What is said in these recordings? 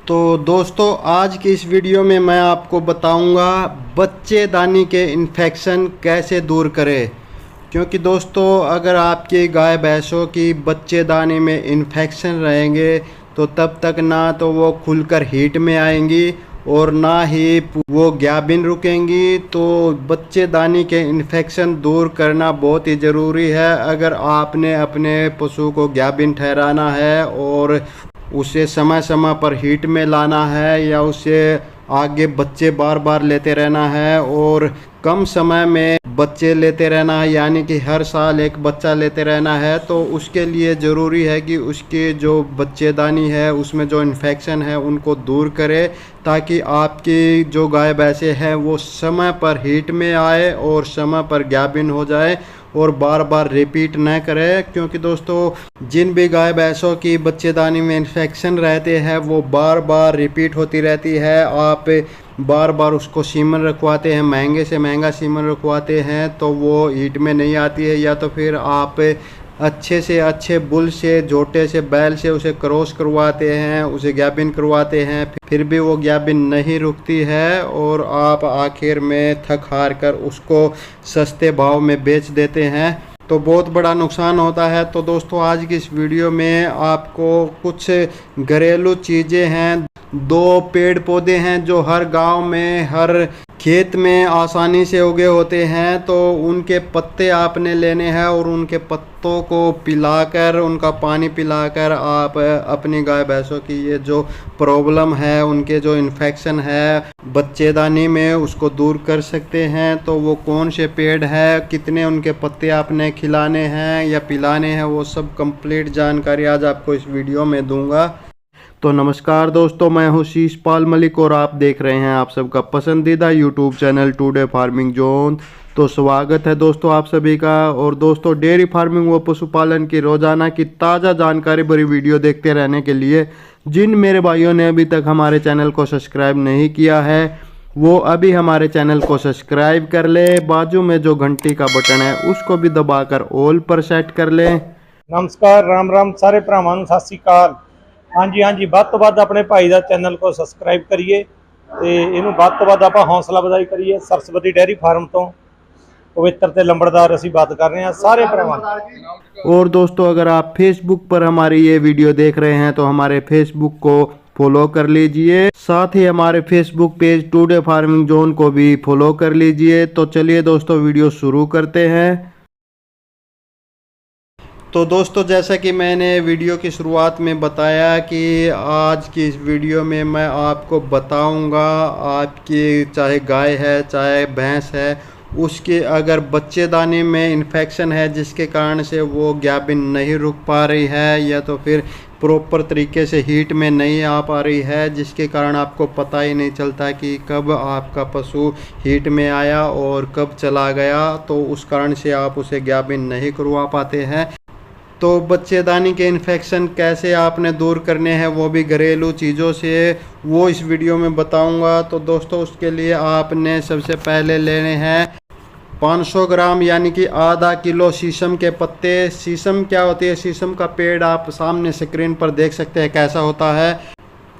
तो दोस्तों आज की इस वीडियो में मैं आपको बताऊंगा बच्चेदानी के इन्फेक्शन कैसे दूर करें। क्योंकि दोस्तों अगर आपकी गाय भैंसों की बच्चेदानी में इन्फेक्शन रहेंगे तो तब तक ना तो वो खुलकर हीट में आएंगी और ना ही वो ग्याबिन रुकेंगी। तो बच्चेदानी के इन्फेक्शन दूर करना बहुत ही ज़रूरी है। अगर आपने अपने पशु को ग्याबिन ठहराना है और उसे समय समय पर हीट में लाना है या उसे आगे बच्चे बार बार लेते रहना है और कम समय में बच्चे लेते रहना है, यानी कि हर साल एक बच्चा लेते रहना है, तो उसके लिए ज़रूरी है कि उसके जो बच्चेदानी है उसमें जो इन्फेक्शन है उनको दूर करे, ताकि आपकी जो गाय भैंसे हैं वो समय पर हीट में आए और समय पर ग्याबिन हो जाए और बार बार रिपीट न करे। क्योंकि दोस्तों जिन भी गाय भैंसों की बच्चेदानी में इन्फेक्शन रहते हैं वो बार बार रिपीट होती रहती है। आप बार बार उसको सीमन रखवाते हैं, महंगे से महंगा सीमन रखवाते हैं तो वो हीट में नहीं आती है, या तो फिर आप अच्छे से अच्छे बुल से जोटे से बैल से उसे क्रॉस करवाते हैं, उसे ग्याबिन करवाते हैं, फिर भी वो ग्याबिन नहीं रुकती है और आप आखिर में थक हार कर उसको सस्ते भाव में बेच देते हैं, तो बहुत बड़ा नुकसान होता है। तो दोस्तों आज की इस वीडियो में आपको कुछ घरेलू चीज़ें हैं, दो पेड़ पौधे हैं जो हर गांव में हर खेत में आसानी से उगे होते हैं, तो उनके पत्ते आपने लेने हैं और उनके पत्तों को पिलाकर उनका पानी पिलाकर आप अपनी गाय भैंसों की ये जो प्रॉब्लम है, उनके जो इन्फेक्शन है बच्चेदानी में, उसको दूर कर सकते हैं। तो वो कौन से पेड़ है, कितने उनके पत्ते आपने खिलाने हैं या पिलाने हैं, वो सब कंप्लीट जानकारी आज आपको इस वीडियो में दूंगा। तो नमस्कार दोस्तों, मैं हूं शीशपाल मलिक और आप देख रहे हैं आप सबका पसंदीदा YouTube channel today farming zone. तो स्वागत है दोस्तों आप सभी का। और दोस्तों डेयरी फार्मिंग व पशुपालन की रोजाना की ताज़ा जानकारी भरी वीडियो देखते रहने के लिए जिन मेरे भाइयों ने अभी तक हमारे चैनल को सब्सक्राइब नहीं किया है वो अभी हमारे चैनल को सब्सक्राइब कर ले, बाजू में जो घंटी का बटन है उसको भी दबाकर ऑल पर सेट कर ले। नमस्कार, राम राम सारे भरावां नूं सत श्री अकाल। हाँ जी ਵੱਧ ਤੋਂ ਵੱਧ अपने भाई का चैनल को सबसक्राइब करिए ਤੇ ਇਹਨੂੰ ਵੱਧ ਤੋਂ ਵੱਧ ਆਪਾਂ हौसला ਵਧਾਈ करिए। सरस्वती डेयरी फार्म तो पवित्र ते लंबड़दार असी बात कर रहे हैं सारे भरावां। और दोस्तों अगर आप फेसबुक पर हमारी ये वीडियो देख रहे हैं तो हमारे फेसबुक को फॉलो कर लीजिए, साथ ही हमारे Facebook page today farming zone को भी फॉलो कर लीजिए। तो चलिए दोस्तों वीडियो शुरू करते हैं। तो दोस्तों जैसा कि मैंने वीडियो की शुरुआत में बताया कि आज की इस वीडियो में मैं आपको बताऊंगा आपकी चाहे गाय है चाहे भैंस है उसके अगर बच्चेदानी में इन्फेक्शन है जिसके कारण से वो ग्याबिन नहीं रुक पा रही है या तो फिर प्रॉपर तरीके से हीट में नहीं आ पा रही है, जिसके कारण आपको पता ही नहीं चलता कि कब आपका पशु हीट में आया और कब चला गया, तो उस कारण से आप उसे ग्याबिन नहीं करवा पाते हैं। तो बच्चेदानी के इन्फेक्शन कैसे आपने दूर करने हैं वो भी घरेलू चीज़ों से, वो इस वीडियो में बताऊंगा। तो दोस्तों उसके लिए आपने सबसे पहले लेने हैं 500 ग्राम यानी कि आधा किलो शीशम के पत्ते। शीशम क्या होती है, शीशम का पेड़ आप सामने स्क्रीन पर देख सकते हैं कैसा होता है।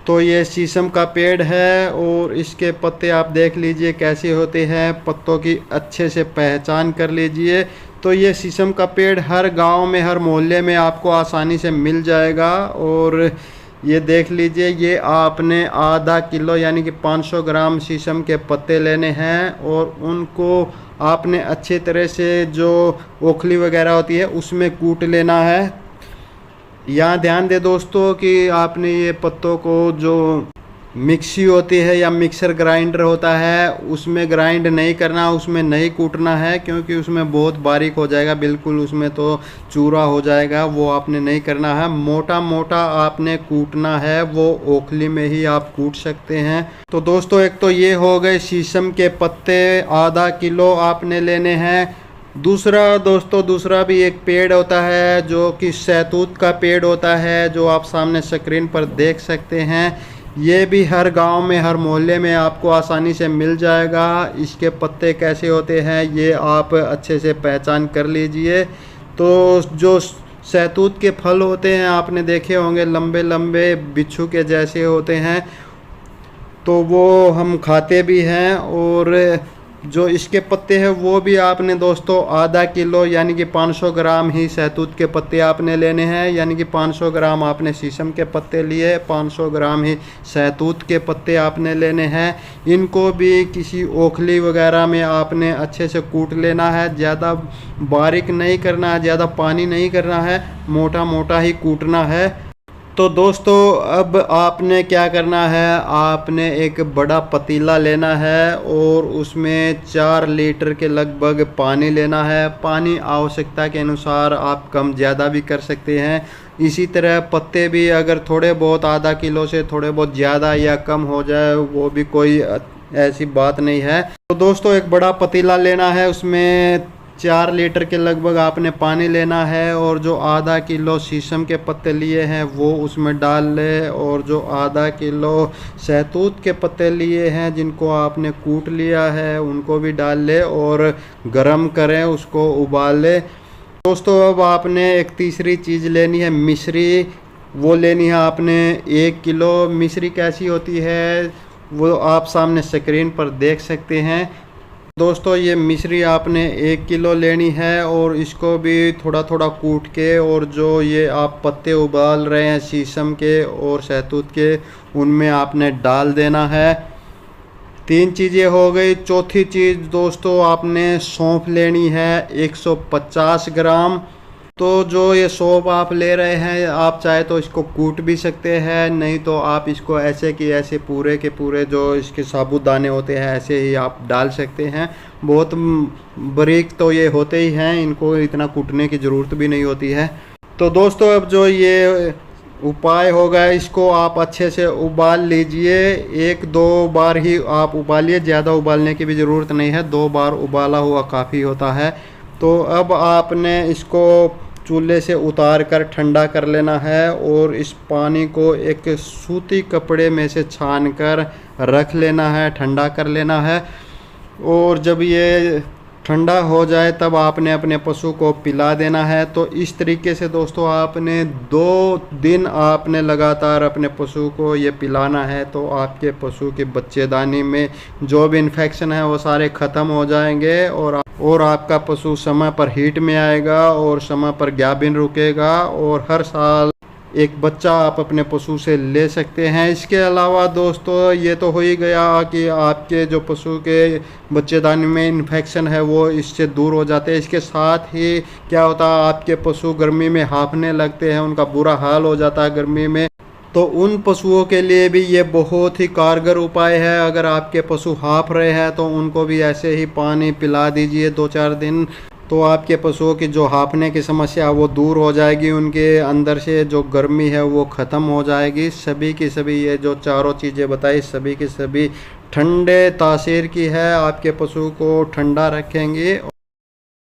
तो ये शीशम का पेड़ है और इसके पत्ते आप देख लीजिए कैसे होते हैं, पत्तों की अच्छे से पहचान कर लीजिए। तो ये शीशम का पेड़ हर गांव में हर मोहल्ले में आपको आसानी से मिल जाएगा। और ये देख लीजिए, ये आपने आधा किलो यानी कि 500 ग्राम शीशम के पत्ते लेने हैं और उनको आपने अच्छे तरह से जो ओखली वगैरह होती है उसमें कूट लेना है। यहाँ ध्यान दे दोस्तों कि आपने ये पत्तों को जो मिक्सी होती है या मिक्सर ग्राइंडर होता है उसमें ग्राइंड नहीं करना, उसमें नहीं कूटना है, क्योंकि उसमें बहुत बारीक हो जाएगा, बिल्कुल उसमें तो चूरा हो जाएगा, वो आपने नहीं करना है। मोटा मोटा आपने कूटना है, वो ओखली में ही आप कूट सकते हैं। तो दोस्तों एक तो ये हो गए शीशम के पत्ते, आधा किलो आपने लेने हैं। दूसरा भी एक पेड़ होता है जो कि शहतूत का पेड़ होता है, जो आप सामने स्क्रीन पर देख सकते हैं। ये भी हर गांव में हर मोहल्ले में आपको आसानी से मिल जाएगा। इसके पत्ते कैसे होते हैं ये आप अच्छे से पहचान कर लीजिए। तो जो शहतूत के फल होते हैं, आपने देखे होंगे, लंबे लंबे बिच्छू के जैसे होते हैं, तो वो हम खाते भी हैं। और जो इसके पत्ते हैं वो भी आपने दोस्तों आधा किलो यानी कि 500 ग्राम ही शहतूत के पत्ते आपने लेने हैं। यानी कि 500 ग्राम आपने शीशम के पत्ते लिए, 500 ग्राम ही शहतूत के पत्ते आपने लेने हैं। इनको भी किसी ओखली वगैरह में आपने अच्छे से कूट लेना है, ज़्यादा बारीक नहीं करना है, ज़्यादा पानी नहीं करना है, मोटा मोटा ही कूटना है। तो दोस्तों अब आपने क्या करना है, आपने एक बड़ा पतीला लेना है और उसमें 4 लीटर के लगभग पानी लेना है। पानी आवश्यकता के अनुसार आप कम ज़्यादा भी कर सकते हैं। इसी तरह पत्ते भी अगर थोड़े बहुत आधा किलो से थोड़े बहुत ज़्यादा या कम हो जाए वो भी कोई ऐसी बात नहीं है। तो दोस्तों एक बड़ा पतीला लेना है, उसमें 4 लीटर के लगभग आपने पानी लेना है और जो आधा किलो शीशम के पत्ते लिए हैं वो उसमें डाल ले, और जो आधा किलो शहतूत के पत्ते लिए हैं जिनको आपने कूट लिया है उनको भी डाल ले और गरम करें, उसको उबाल ले। दोस्तों अब आपने एक तीसरी चीज़ लेनी है, मिश्री। वो लेनी है आपने 1 किलो। मिश्री कैसी होती है वो आप सामने स्क्रीन पर देख सकते हैं। दोस्तों ये मिश्री आपने 1 किलो लेनी है और इसको भी थोड़ा थोड़ा कूट के, और जो ये आप पत्ते उबाल रहे हैं शीशम के और शहतूत के, उनमें आपने डाल देना है। 3 चीज़ें हो गई। चौथी चीज़ दोस्तों आपने सौंफ लेनी है 150 ग्राम। तो जो ये सौंफ आप ले रहे हैं, आप चाहे तो इसको कूट भी सकते हैं, नहीं तो आप इसको ऐसे कि ऐसे पूरे के पूरे जो इसके साबुदाने होते हैं ऐसे ही आप डाल सकते हैं। बहुत बारीक तो ये होते ही हैं, इनको इतना कूटने की ज़रूरत भी नहीं होती है। तो दोस्तों अब जो ये उपाय होगा इसको आप अच्छे से उबाल लीजिए। 1-2 बार ही आप उबालिए, ज़्यादा उबालने की भी ज़रूरत नहीं है, 2 बार उबाला हुआ काफ़ी होता है। तो अब आपने इसको चूल्हे से उतार कर ठंडा कर लेना है और इस पानी को एक सूती कपड़े में से छान कर रख लेना है, ठंडा कर लेना है। और जब ये ठंडा हो जाए तब आपने अपने पशु को पिला देना है। तो इस तरीके से दोस्तों आपने 2 दिन आपने लगातार अपने पशु को ये पिलाना है, तो आपके पशु के बच्चेदानी में जो भी इन्फेक्शन है वो सारे ख़त्म हो जाएंगे और आपका पशु समय पर हीट में आएगा और समय पर गाभिन रुकेगा और हर साल एक बच्चा आप अपने पशु से ले सकते हैं। इसके अलावा दोस्तों ये तो हो ही गया कि आपके जो पशु के बच्चेदानी में इन्फेक्शन है वो इससे दूर हो जाते हैं। इसके साथ ही क्या होता है, आपके पशु गर्मी में हाँफने लगते हैं, उनका बुरा हाल हो जाता है गर्मी में। तो उन पशुओं के लिए भी ये बहुत ही कारगर उपाय है। अगर आपके पशु हाँफ रहे हैं तो उनको भी ऐसे ही पानी पिला दीजिए 2-4 दिन, तो आपके पशुओं की जो हाँफने की समस्या वो दूर हो जाएगी, उनके अंदर से जो गर्मी है वो ख़त्म हो जाएगी। सभी की सभी ये जो चारों चीज़ें बताई सभी की सभी ठंडे तासीर की है, आपके पशु को ठंडा रखेंगे।